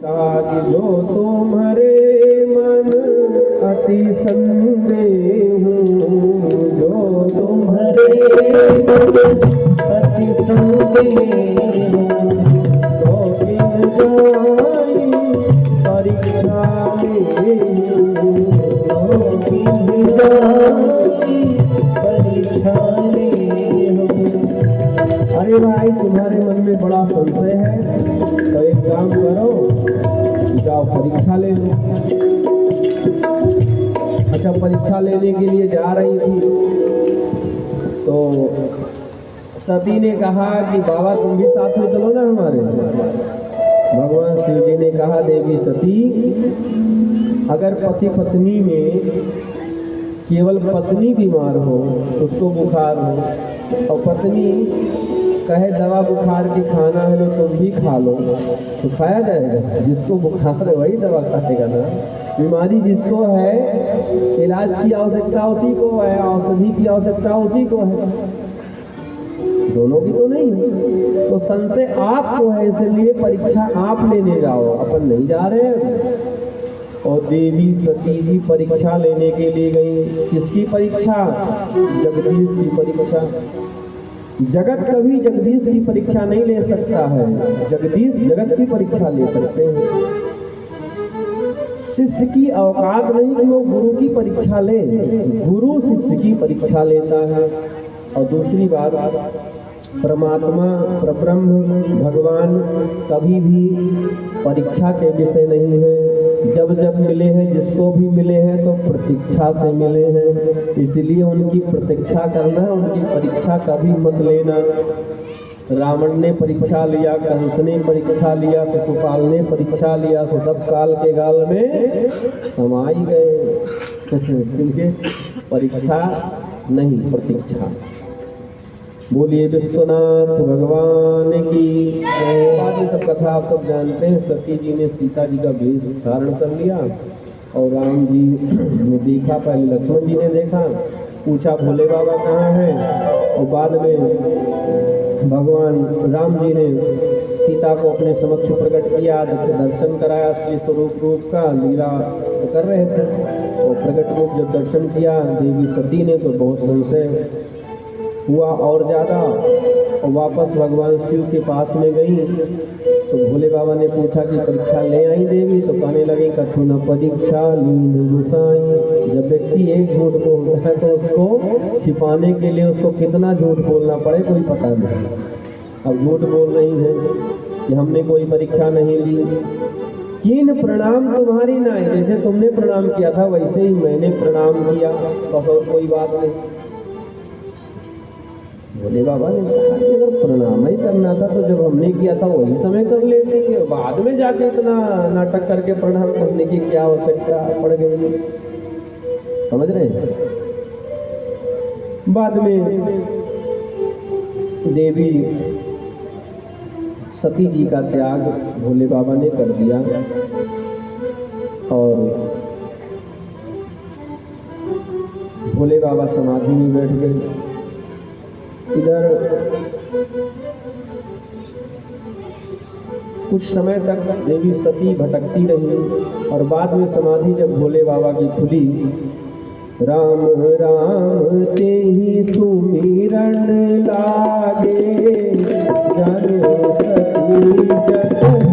कहा कि जो तुम्हारे मन अति संदेह, जो तुम्हारे मन अति संदेह, तो इन जाई परीक्षा में, तो इन जाई परीक्षा में। अरे भाई तुम्हारे मन में बड़ा संशय है तो एक काम करो, जाओ परीक्षा ले लो। अच्छा, परीक्षा लेने के लिए जा रही थी तो सती ने कहा कि बाबा तुम भी साथ में चलो ना हमारे। भगवान शिव जी ने कहा देवी सती, अगर पति पत्नी में केवल पत्नी बीमार हो, उसको बुखार हो और पत्नी कहे दवा बुखार की खाना है तो तुम भी खा लो, तो खाया जाएगा? जिसको बुखार है वही दवा खाएगा ना। बीमारी जिसको है, इलाज की आवश्यकता उसी को है, औषधि की आवश्यकता उसी को है, दोनों की तो नहीं है। तो संशय आपको है, इसलिए परीक्षा आप लेने जाओ, अपन नहीं जा रहे हैं। और देवी सती जी परीक्षा लेने के लिए गई। किसकी परीक्षा? जगदीश की परीक्षा। जगत कभी जगदीश की परीक्षा नहीं ले सकता है, जगदीश जगत की परीक्षा ले सकते हैं। शिष्य की औकात नहीं कि वो गुरु की परीक्षा ले, गुरु शिष्य की परीक्षा लेता है। और दूसरी बात, परमात्मा परब्रह्म भगवान कभी भी परीक्षा के विषय नहीं है। जब जब मिले हैं, जिसको भी मिले हैं तो प्रतीक्षा से मिले हैं, इसलिए उनकी प्रतीक्षा करना, उनकी परीक्षा कभी मत लेना। रावण ने परीक्षा लिया, कंस ने परीक्षा लिया, शिशुपाल ने परीक्षा लिया, तो सब काल के गाल में समाई गए। क्योंकि परीक्षा नहीं, प्रतीक्षा। बोलिए विश्वनाथ भगवान की जय। बाद में सब कथा आप सब जानते हैं। सती जी ने सीता जी का वेश धारण कर लिया और राम जी ने देखा, पहले लक्ष्मण जी ने देखा, पूछा भोले बाबा कहाँ हैं, और बाद में भगवान राम जी ने सीता को अपने समक्ष प्रकट किया, दर्शन कराया असली स्वरूप रूप का। लीला कर रहे थे और प्रकट रूप जब दर्शन किया देवी सती ने तो बहुत संशय हुआ और ज़्यादा, और वापस भगवान शिव के पास में गई तो भोले बाबा ने पूछा कि परीक्षा ले आई देवी? तो कहने लगी कछु न परीक्षा लीन गुसाई। जब व्यक्ति एक झूठ बोलता है तो उसको छिपाने के लिए उसको कितना झूठ बोलना पड़े कोई पता नहीं। अब झूठ बोल रही है कि हमने कोई परीक्षा नहीं ली। कीन प्रणाम तुम्हारी नाई, जैसे तुमने प्रणाम किया था वैसे ही मैंने प्रणाम किया, बस और कोई बात नहीं। भोले बाबा ने कहा कि अगर प्रणाम ही करना था तो जब हमने किया था वही समय कर लेते कि बाद में जाके इतना नाटक करके प्रणाम करने की क्या आवश्यकता पड़ गई। समझ रहे हैं? बाद में देवी सती जी का त्याग भोले बाबा ने कर दिया और भोले बाबा समाधि में बैठ गए। इधर कुछ समय तक देवी सती भटकती रही और बाद में समाधि जब भोले बाबा की खुली, राम राम ते ही सुमिरन लागे, जन सती जग